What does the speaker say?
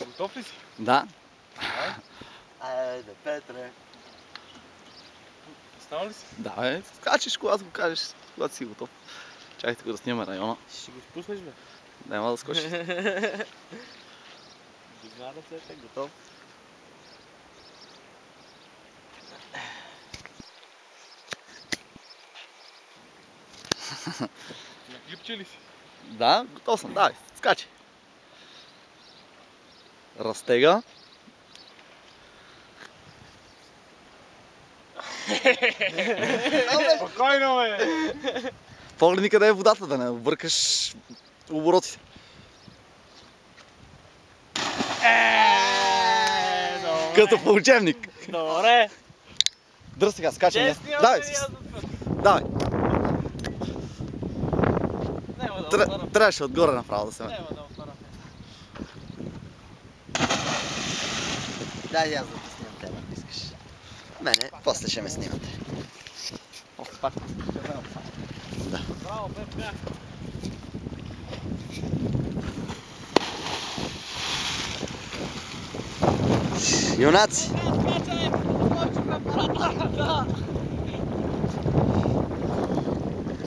Готов ли си? Да. Айде, Петре. Става ли си? Да, бе. Скачиш, когато го кажеш, когато си готов. Чакайте го да снимаме района. Ще го спуснеш, бе? Няма да скочиш. Дигна ръцете, готов. На клипче ли си? Да, готов съм. Давай, скачи. Разтега. Спокойно, бе! Погледни къде е водата, да не объркаш оборотите. Като по учебник. Добре. Дръж сега, скачай. Честния Давай, давай. Няма да отваря. Трябваше отгоре направо да се ме. Няма да отваря. Дай аз да те снимам тебе, ако искаш. Мене, после ще ме снимате. Пак. Да. Браво, бе, бях! Юнаци!